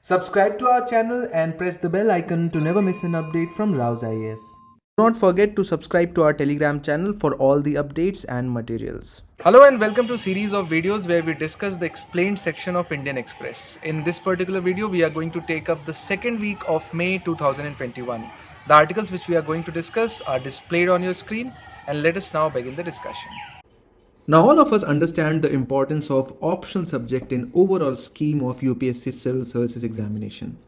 Subscribe to our channel and press the bell icon to never miss an update from RAU'S. Do not forget to subscribe to our Telegram channel for all the updates and materials. Hello and welcome to a series of videos where we discuss the explained section of Indian Express. In this particular video, we are going to take up the second week of May 2021. The articles which we are going to discuss are displayed on your screen, and let us now begin the discussion. Now all of us understand the importance of optional subject in overall scheme of UPSC Civil Services examination.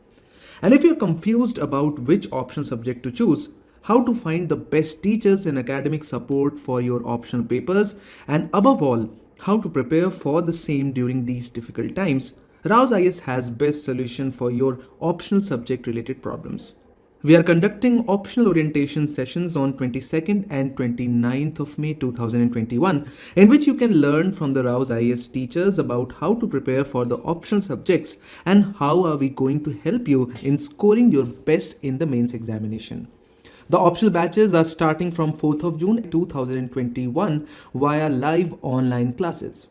And if you're confused about which optional subject to choose, how to find the best teachers and academic support for your optional papers, and above all, how to prepare for the same during these difficult times, RAU'S has best solution for your optional subject related problems. We are conducting optional orientation sessions on 22nd and 29th of May 2021, in which you can learn from the RAU'S teachers about how to prepare for the optional subjects and how are we going to help you in scoring your best in the mains examination. The optional batches are starting from 4th of June 2021 via live online classes.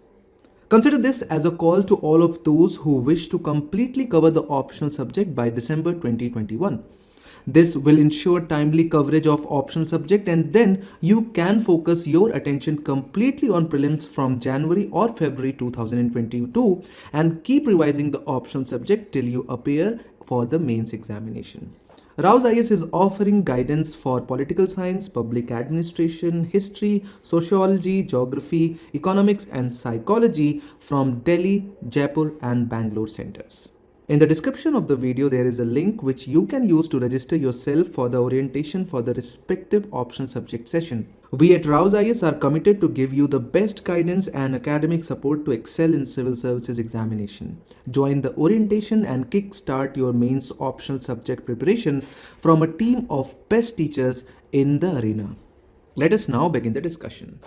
Consider this as a call to all of those who wish to completely cover the optional subject by December 2021. This will ensure timely coverage of optional subject, and then you can focus your attention completely on prelims from January or February 2022 and keep revising the optional subject till you appear for the mains examination. RAU'S is offering guidance for political science, public administration, history, sociology, geography, economics and psychology from Delhi, Jaipur and Bangalore centers. In the description of the video, there is a link which you can use to register yourself for the orientation for the respective optional subject session. We at RAU'S are committed to give you the best guidance and academic support to excel in civil services examination. Join the orientation and kickstart your mains optional subject preparation from a team of best teachers in the arena. Let us now begin the discussion.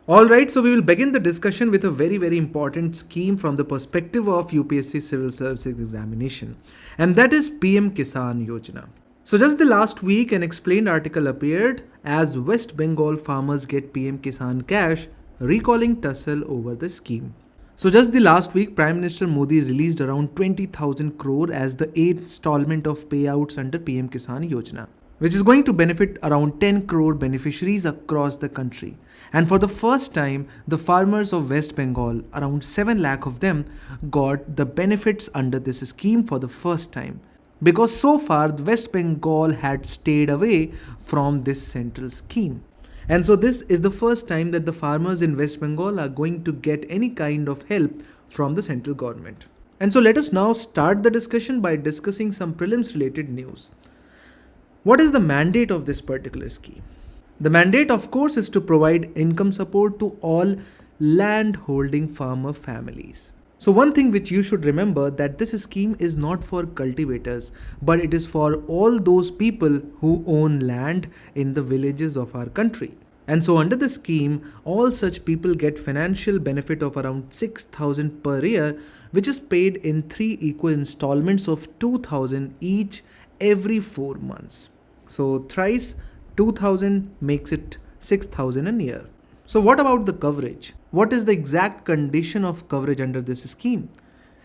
Alright, so we will begin the discussion with a very important scheme from the perspective of UPSC Civil Services examination, and that is PM-KISAN Yojana. So just the last week an explained article appeared as West Bengal farmers get PM-KISAN cash, recalling tussle over the scheme. So just the last week, Prime Minister Modi released around 20,000 crore as the 8th installment of payouts under PM-KISAN Yojana, which is going to benefit around 10 crore beneficiaries across the country. And for the first time, the farmers of West Bengal, around 7 lakh of them, got the benefits under this scheme for the first time. Because so far, West Bengal had stayed away from this central scheme. And so this is the first time that the farmers in West Bengal are going to get any kind of help from the central government. And so let us now start the discussion by discussing some prelims related news. What is the mandate of this particular scheme? The mandate, of course, is to provide income support to all land holding farmer families. So one thing which you should remember, that this scheme is not for cultivators, but it is for all those people who own land in the villages of our country. And so under the scheme, all such people get financial benefit of around 6,000 per year, which is paid in 3 equal installments of 2,000 each every 4 months. So thrice 2,000 makes it 6,000 a year. So what about the coverage? What is the exact condition of coverage under this scheme?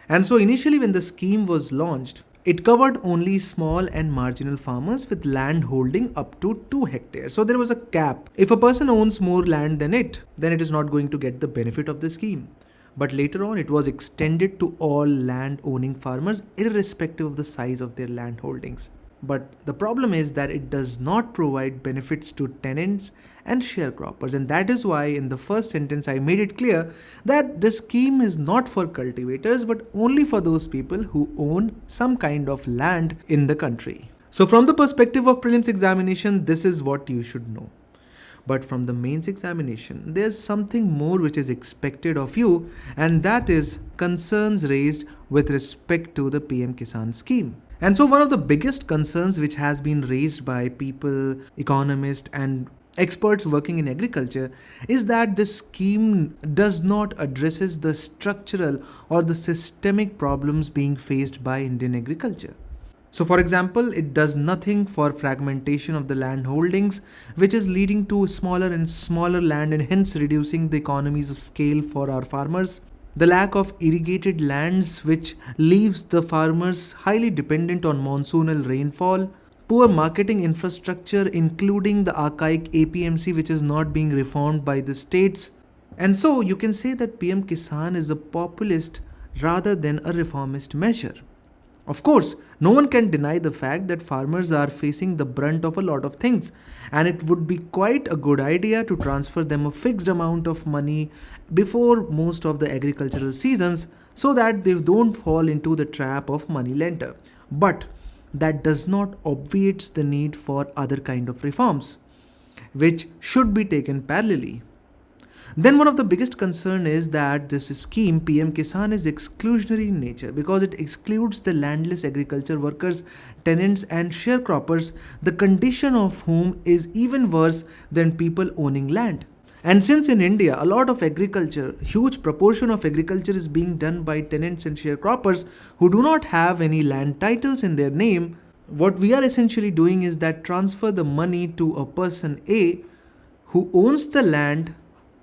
And so initially when the scheme was launched, it covered only small and marginal farmers with land holding up to 2 hectares. So there was a cap. If a person owns more land than it, then it is not going to get the benefit of the scheme. But later on, it was extended to all land owning farmers irrespective of the size of their land holdings. But the problem is that it does not provide benefits to tenants and sharecroppers, and that is why in the first sentence I made it clear that the scheme is not for cultivators but only for those people who own some kind of land in the country. So from the perspective of prelims examination, this is what you should know. But from the mains examination, there's something more which is expected of you, and that is concerns raised with respect to the PM-KISAN scheme. And so one of the biggest concerns which has been raised by people, economists and experts working in agriculture is that this scheme does not addresses the structural or the systemic problems being faced by Indian agriculture. So for example, it does nothing for fragmentation of the land holdings, which is leading to smaller and smaller land and hence reducing the economies of scale for our farmers. the lack of irrigated lands, which leaves the farmers highly dependent on monsoonal rainfall, poor marketing infrastructure, including the archaic APMC, which is not being reformed by the states. And so you can say that PM-KISAN is a populist rather than a reformist measure. Of course, no one can deny the fact that farmers are facing the brunt of a lot of things, and it would be quite a good idea to transfer them a fixed amount of money before most of the agricultural seasons so that they don't fall into the trap of money lender. But that does not obviate the need for other kind of reforms, which should be taken parallelly. Then one of the biggest concern is that this scheme PM-KISAN is exclusionary in nature because it excludes the landless agriculture workers, tenants and sharecroppers, the condition of whom is even worse than people owning land. And since in India, a lot of agriculture, huge proportion of agriculture is being done by tenants and sharecroppers who do not have any land titles in their name, what we are essentially doing is that transfer the money to a person A who owns the land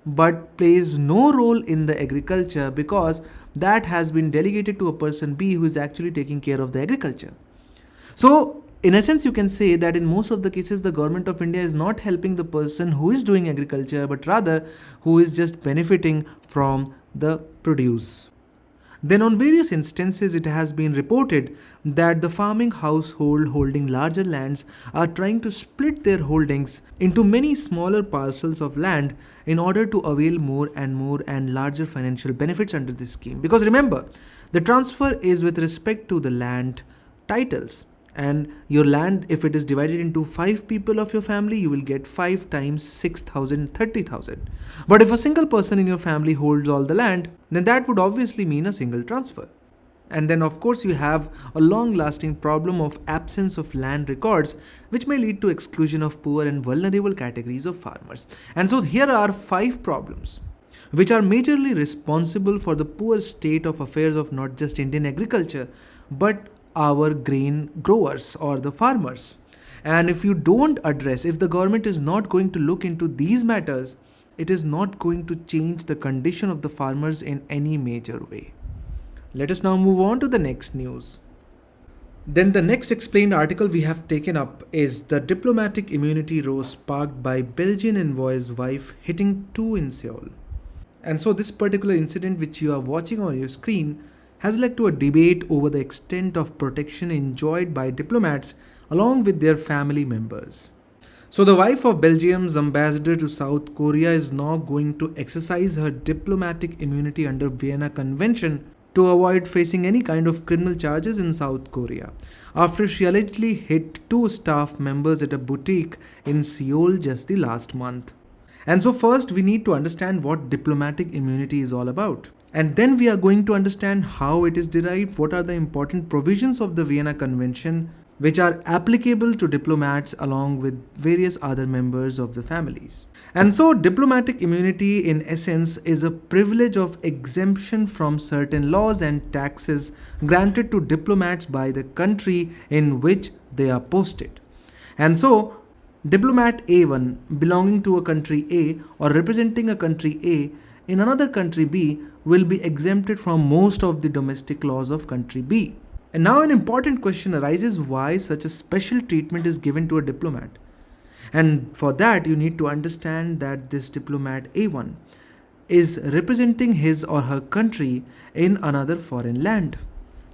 but plays no role in the agriculture because that has been delegated to a person B who is actually taking care of the agriculture. So in essence, you can say that in most of the cases, the government of India is not helping the person who is doing agriculture, but rather who is just benefiting from the produce. Then on various instances, it has been reported that the farming household holding larger lands are trying to split their holdings into many smaller parcels of land in order to avail more and larger financial benefits under this scheme. Because remember, the transfer is with respect to the land titles. And your land, if it is divided into 5 people of your family, you will get 5 times 6,000, 30,000. But if a single person in your family holds all the land, then that would obviously mean a single transfer. And then of course you have a long-lasting problem of absence of land records, which may lead to exclusion of poor and vulnerable categories of farmers. And so here are 5 problems which are majorly responsible for the poor state of affairs of not just Indian agriculture, but our grain growers or the farmers. And if you don't address, if the government is not going to look into these matters, it is not going to change the condition of the farmers in any major way. Let us now move on to the next news. Then the next explained article we have taken up is the diplomatic immunity row sparked by Belgian envoy's wife hitting 2 in Seoul. And so this particular incident which you are watching on your screen has led to a debate over the extent of protection enjoyed by diplomats along with their family members. So the wife of Belgium's ambassador to South Korea is now going to exercise her diplomatic immunity under Vienna Convention to avoid facing any kind of criminal charges in South Korea after she allegedly hit 2 staff members at a boutique in Seoul just the last month. And so first we need to understand what diplomatic immunity is all about. And then we are going to understand how it is derived, what are the important provisions of the Vienna Convention which are applicable to diplomats along with various other members of the families. And so diplomatic immunity in essence is a privilege of exemption from certain laws and taxes granted to diplomats by the country in which they are posted. And so diplomat A1 belonging to a country A or representing a country A in another country B will be exempted from most of the domestic laws of country B. And now an important question arises, why such a special treatment is given to a diplomat? And for that you need to understand that this diplomat A1 is representing his or her country in another foreign land.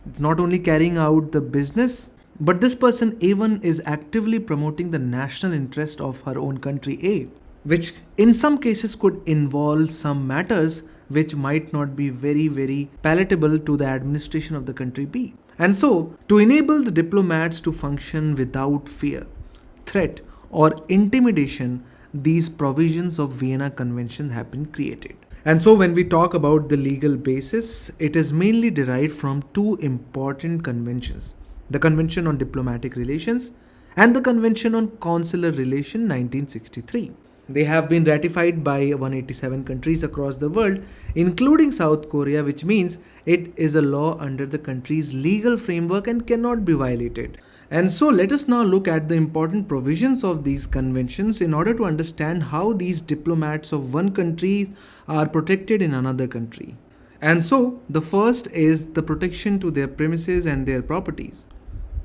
It's not only carrying out the business, but this person A1 is actively promoting the national interest of her own country A, which in some cases could involve some matters which might not be very palatable to the administration of the country B. And so, to enable the diplomats to function without fear, threat or intimidation, these provisions of Vienna Convention have been created. And so when we talk about the legal basis, it is mainly derived from 2 important conventions: the Convention on Diplomatic Relations and the Convention on Consular Relation 1963. They have been ratified by 187 countries across the world, including South Korea, which means it is a law under the country's legal framework and cannot be violated. And so let us now look at the important provisions of these conventions in order to understand how these diplomats of one country are protected in another country. And so the first is the protection to their premises and their properties.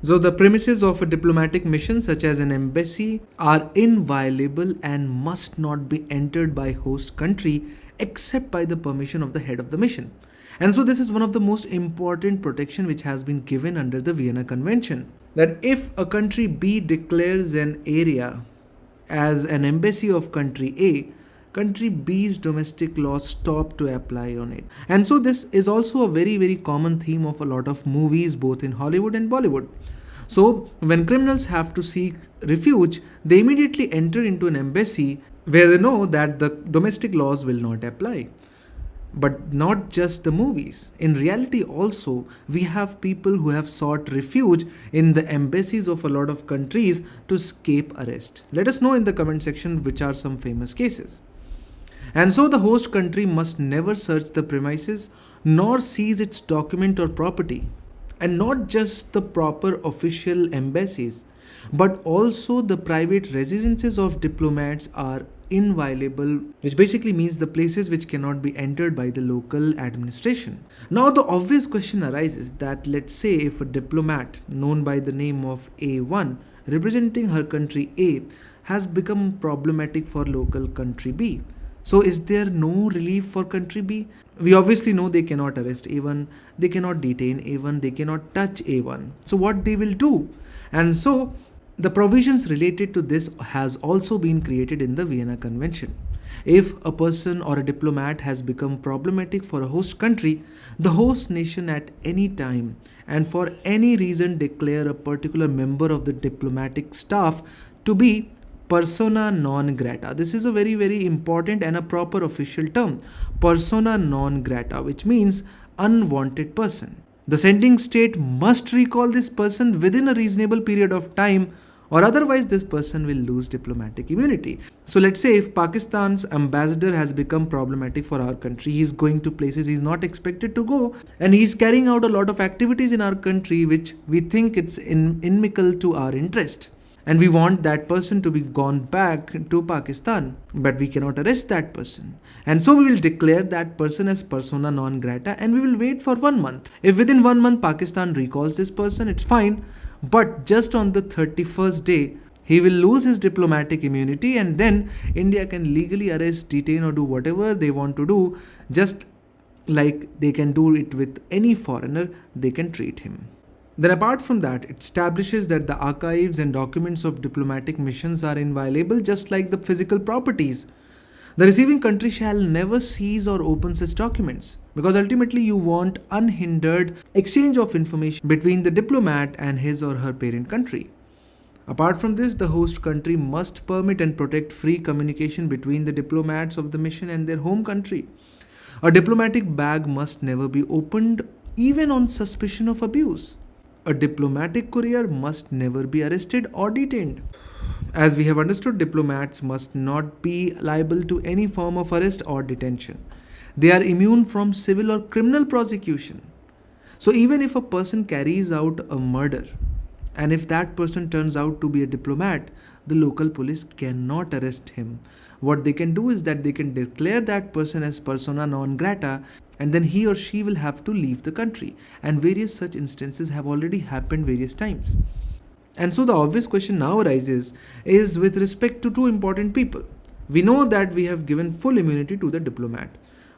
So the premises of a diplomatic mission such as an embassy are inviolable and must not be entered by host country except by the permission of the head of the mission. And so this is one of the most important protection which has been given under the Vienna Convention, that if a country B declares an area as an embassy of country A, country B's domestic laws stop to apply on it. And so this is also a very common theme of a lot of movies both in Hollywood and Bollywood. So when criminals have to seek refuge, they immediately enter into an embassy where they know that the domestic laws will not apply. But not just the movies. In reality also, we have people who have sought refuge in the embassies of a lot of countries to escape arrest. Let us know in the comment section which are some famous cases. And so the host country must never search the premises nor seize its document or property. And not just the proper official embassies, but also the private residences of diplomats are inviolable, which basically means the places which cannot be entered by the local administration. Now the obvious question arises that let's say if a diplomat known by the name of A1 representing her country A has become problematic for local country B. So is there no relief for country B? We obviously know they cannot arrest A1, they cannot detain A1, they cannot touch A1. So what they will do? And so the provisions related to this has also been created in the Vienna Convention. If a person or a diplomat has become problematic for a host country, the host nation at any time and for any reason declare a particular member of the diplomatic staff to be persona non grata. This is a very important and a proper official term. Persona non grata, which means unwanted person. The sending state must recall this person within a reasonable period of time, or otherwise this person will lose diplomatic immunity. So let's say if Pakistan's ambassador has become problematic for our country, he's going to places he's not expected to go, and he's carrying out a lot of activities in our country which we think it's inimical to our interest. And we want that person to be gone back to Pakistan, but we cannot arrest that person. And so we will declare that person as persona non grata and we will wait for 1 month. If within 1 month Pakistan recalls this person, it's fine. But just on the 31st day, he will lose his diplomatic immunity and then India can legally arrest, detain or do whatever they want to do, just like they can do it with any foreigner, they can treat him. Then apart from that, it establishes that the archives and documents of diplomatic missions are inviolable just like the physical properties. The receiving country shall never seize or open such documents because ultimately you want unhindered exchange of information between the diplomat and his or her parent country. Apart from this, the host country must permit and protect free communication between the diplomats of the mission and their home country. A diplomatic bag must never be opened even on suspicion of abuse. A diplomatic courier must never be arrested or detained. As we have understood, diplomats must not be liable to any form of arrest or detention. They are immune from civil or criminal prosecution. So even if a person carries out a murder, and if that person turns out to be a diplomat, the local police cannot arrest him. What they can do is that they can declare that person as persona non grata, and then he or she will have to leave the country. And various such instances have already happened various times. And so the obvious question now arises is with respect to two important people. We know that we have given full immunity to the diplomat,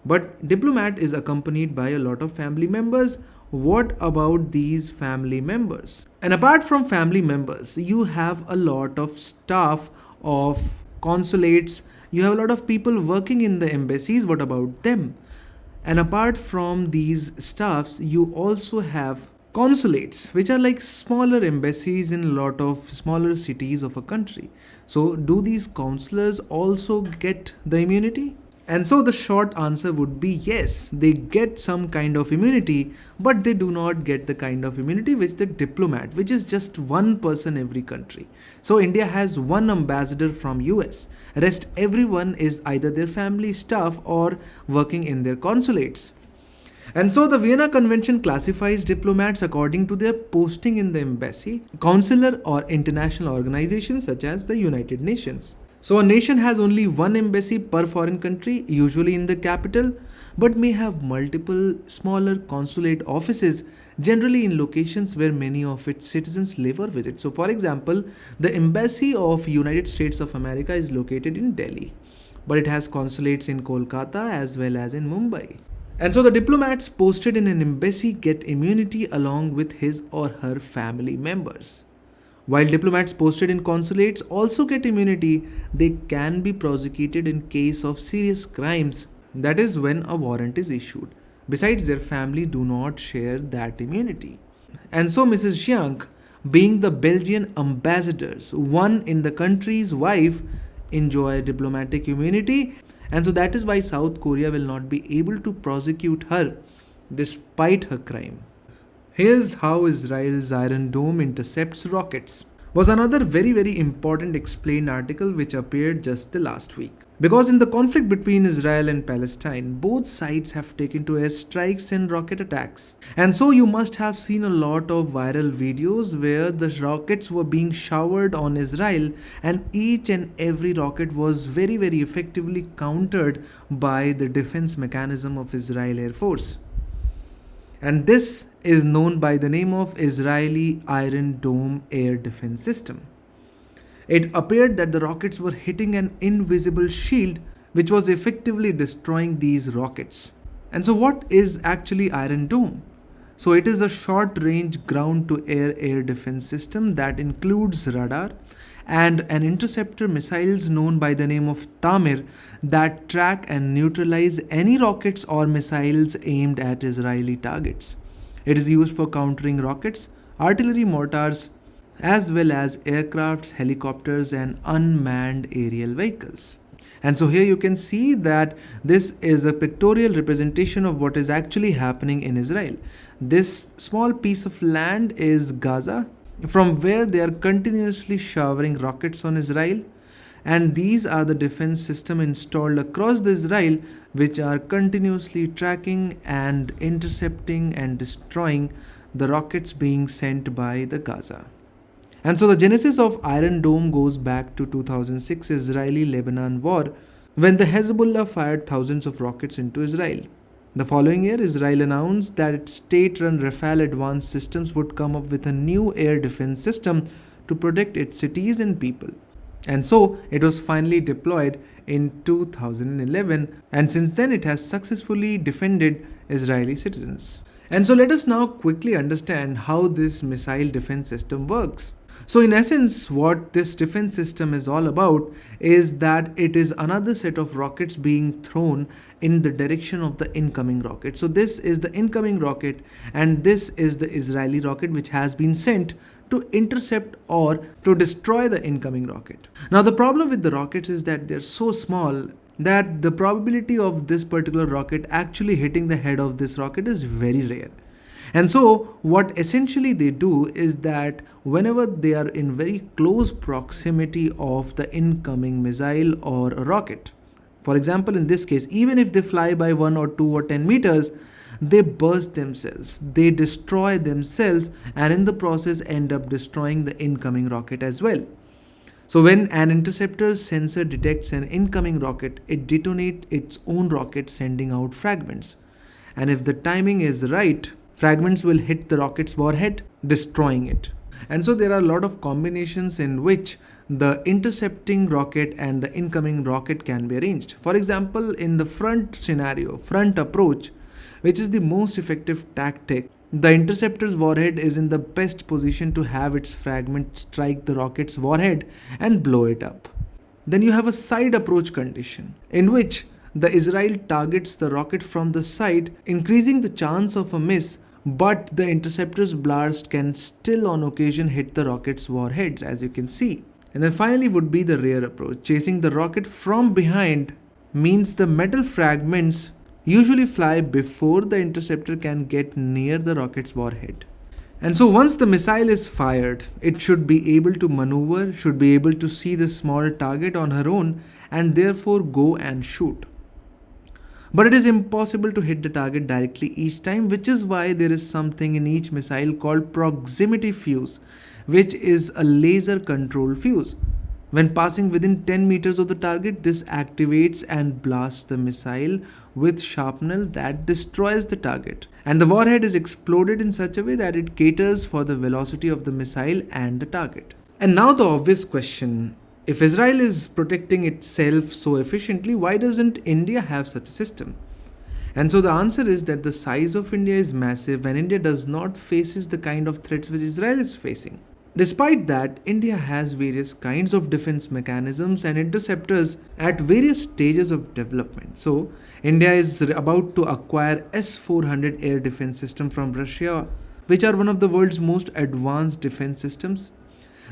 but diplomat is accompanied by a lot of family members. What about these family members? And apart from family members, you have a lot of staff of consulates, you have a lot of people working in the embassies. What about them? And apart from these staffs, you also have consulates, which are like smaller embassies in a lot of smaller cities of a country. So do these consulars also get the immunity? And so the short answer would be yes, they get some kind of immunity, but they do not get the kind of immunity which the diplomat, which is just one person every country. So India has one ambassador from US. Rest everyone is either their family, staff or working in their consulates. And so the Vienna Convention classifies diplomats according to their posting in the embassy, consular or international organizations such as the United Nations. So a nation has only one embassy per foreign country, usually in the capital, but may have multiple smaller consulate offices, generally in locations where many of its citizens live or visit. So for example, the embassy of United States of America is located in Delhi, but it has consulates in Kolkata as well as in Mumbai. And so the diplomats posted in an embassy get immunity along with his or her family members. While diplomats posted in consulates also get immunity, they can be prosecuted in case of serious crimes, that is when a warrant is issued. Besides, their family do not share that immunity. And so Mrs. Jiang, being the Belgian ambassadors, one in the country's wife, enjoy diplomatic immunity, and so that is why South Korea will not be able to prosecute her despite her crime. Here's how Israel's Iron Dome intercepts rockets. Was another very important explained article which appeared just the last week. Because in the conflict between Israel and Palestine, both sides have taken to airstrikes and rocket attacks. And so you must have seen a lot of viral videos where the rockets were being showered on Israel, and each and every rocket was very effectively countered by the defense mechanism of Israel Air Force. And this is known by the name of Israeli Iron Dome Air Defense System. It appeared that the rockets were hitting an invisible shield which was effectively destroying these rockets. And so what is actually Iron Dome? So it is a short-range ground-to-air air defense system that includes radar and an interceptor missiles known by the name of Tamir that track and neutralize any rockets or missiles aimed at Israeli targets. It is used for countering rockets, artillery mortars, as well as aircrafts, helicopters, and unmanned aerial vehicles. And so here you can see that this is a pictorial representation of what is actually happening in Israel. This small piece of land is Gaza, from where they are continuously showering rockets on Israel. And these are the defense system installed across the Israel which are continuously tracking and intercepting and destroying the rockets being sent by the Gaza. And so the genesis of Iron Dome goes back to 2006 Israeli-Lebanon war, when the Hezbollah fired thousands of rockets into Israel. The following year, Israel announced that its state-run Rafale advanced systems would come up with a new air defense system to protect its cities and people. And so it was finally deployed in 2011, and since then it has successfully defended Israeli citizens. And so let us now quickly understand how this missile defense system works. So in essence, what this defense system is all about is that it is another set of rockets being thrown in the direction of the incoming rocket. So this is the incoming rocket, and this is the Israeli rocket which has been sent to intercept or to destroy the incoming rocket. Now the problem with the rockets is that they're so small that the probability of this particular rocket actually hitting the head of this rocket is very rare. And so what essentially they do is that whenever they are in very close proximity of the incoming missile or a rocket, for example in this case, even if they fly by 1 or 2 or 10 meters, they burst themselves, they destroy themselves, and in the process end up destroying the incoming rocket as well. So when an interceptor's sensor detects an incoming rocket, it detonates its own rocket, sending out fragments. And if the timing is right, fragments will hit the rocket's warhead, destroying it. And so there are a lot of combinations in which the intercepting rocket and the incoming rocket can be arranged. For example, in the front scenario, front approach, which is the most effective tactic, the interceptor's warhead is in the best position to have its fragment strike the rocket's warhead and blow it up. Then you have a side approach condition, in which the Israel targets the rocket from the side, increasing the chance of a miss, but the interceptor's blast can still on occasion hit the rocket's warheads, as you can see. And then finally would be the rear approach. Chasing the rocket from behind means the metal fragments usually fly before the interceptor can get near the rocket's warhead. And so once the missile is fired, it should be able to maneuver, should be able to see the small target on her own, and therefore go and shoot. But it is impossible to hit the target directly each time, which is why there is something in each missile called proximity fuse, which is a laser control fuse. When passing within 10 meters of the target, this activates and blasts the missile with shrapnel that destroys the target. And the warhead is exploded in such a way that it caters for the velocity of the missile and the target. And now the obvious question, if Israel is protecting itself so efficiently, why doesn't India have such a system? And so the answer is that the size of India is massive and India does not face the kind of threats which Israel is facing. Despite that, India has various kinds of defense mechanisms and interceptors at various stages of development. So, India is about to acquire S-400 air defense system from Russia, which are one of the world's most advanced defense systems.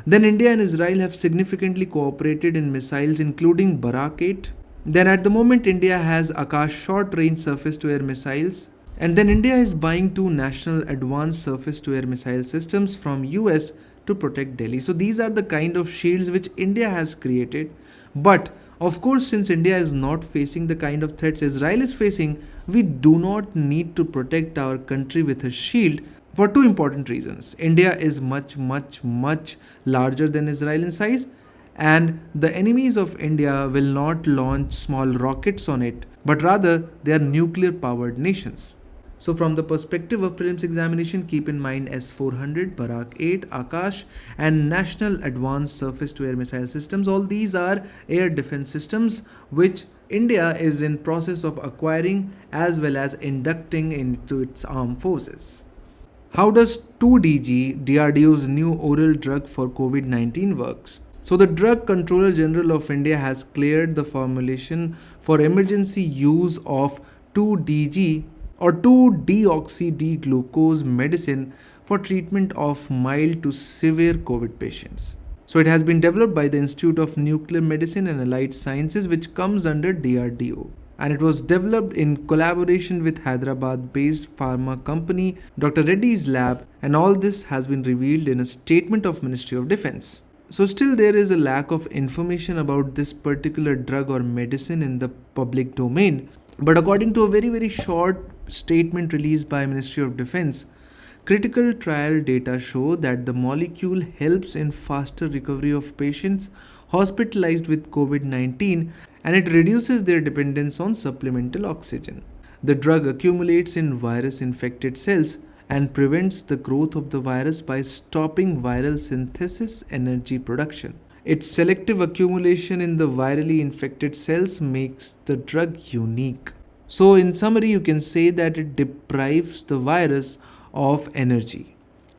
Then India and Israel have significantly cooperated in missiles including Barak 8. Then at the moment India has Akash short-range surface-to-air missiles. And then India is buying 2 national advanced surface-to-air missile systems from US to protect Delhi. So these are the kind of shields which India has created. But of course, since India is not facing the kind of threats Israel is facing, we do not need to protect our country with a shield for 2 important reasons. India is much larger than Israel in size, and the enemies of India will not launch small rockets on it, but rather they are nuclear powered nations. So from the perspective of prelims examination, keep in mind S-400, Barak 8, Akash and National Advanced Surface-to-Air Missile Systems. All these are air defense systems which India is in process of acquiring as well as inducting into its armed forces. How does 2DG, DRDO's new oral drug for COVID-19 works? So the Drug Controller General of India has cleared the formulation for emergency use of 2DG or 2-deoxy-D-glucose medicine for treatment of mild to severe COVID patients. So it has been developed by the Institute of Nuclear Medicine and Allied Sciences, which comes under DRDO. And it was developed in collaboration with Hyderabad-based pharma company Dr. Reddy's lab, and all this has been revealed in a statement of Ministry of Defense. So still there is a lack of information about this particular drug or medicine in the public domain. But according to a very short statement released by Ministry of Defense, critical trial data show that the molecule helps in faster recovery of patients hospitalized with COVID-19, and it reduces their dependence on supplemental oxygen. The drug accumulates in virus-infected cells and prevents the growth of the virus by stopping viral synthesis energy production. Its selective accumulation in the virally infected cells makes the drug unique. So in summary, you can say that it deprives the virus of energy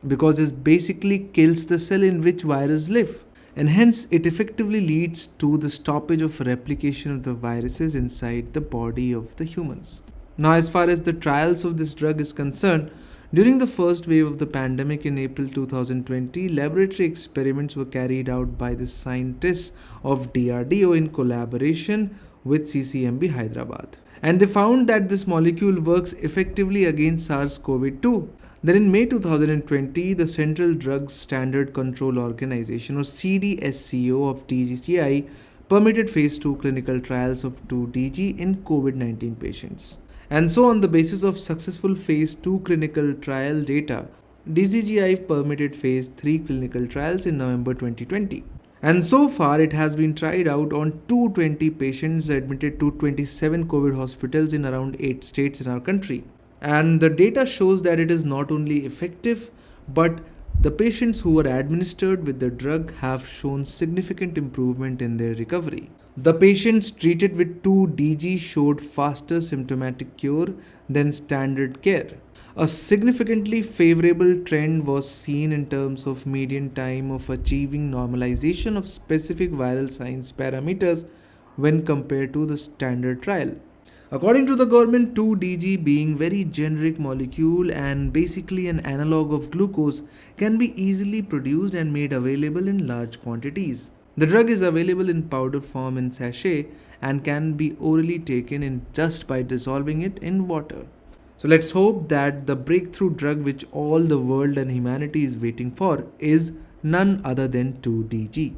because it basically kills the cell in which virus live, and hence it effectively leads to the stoppage of replication of the viruses inside the body of the humans. Now, as far as the trials of this drug is concerned, during the first wave of the pandemic in April 2020, laboratory experiments were carried out by the scientists of DRDO in collaboration with CCMB Hyderabad. And they found that this molecule works effectively against SARS-CoV-2. Then in May 2020, the Central Drugs Standard Control Organization or CDSCO of DGCI permitted phase 2 clinical trials of 2DG in COVID-19 patients. And so on the basis of successful phase 2 clinical trial data, DCGI permitted phase 3 clinical trials in November 2020. And so far it has been tried out on 220 patients admitted to 27 COVID hospitals in around 8 states in our country. And the data shows that it is not only effective, but the patients who were administered with the drug have shown significant improvement in their recovery. The patients treated with 2DG showed faster symptomatic cure than standard care. A significantly favorable trend was seen in terms of median time of achieving normalization of specific viral signs parameters when compared to the standard trial. According to the government, 2DG being very generic molecule and basically an analog of glucose can be easily produced and made available in large quantities. The drug is available in powder form in sachet and can be orally taken in just by dissolving it in water. So let's hope that the breakthrough drug which all the world and humanity is waiting for is none other than 2DG.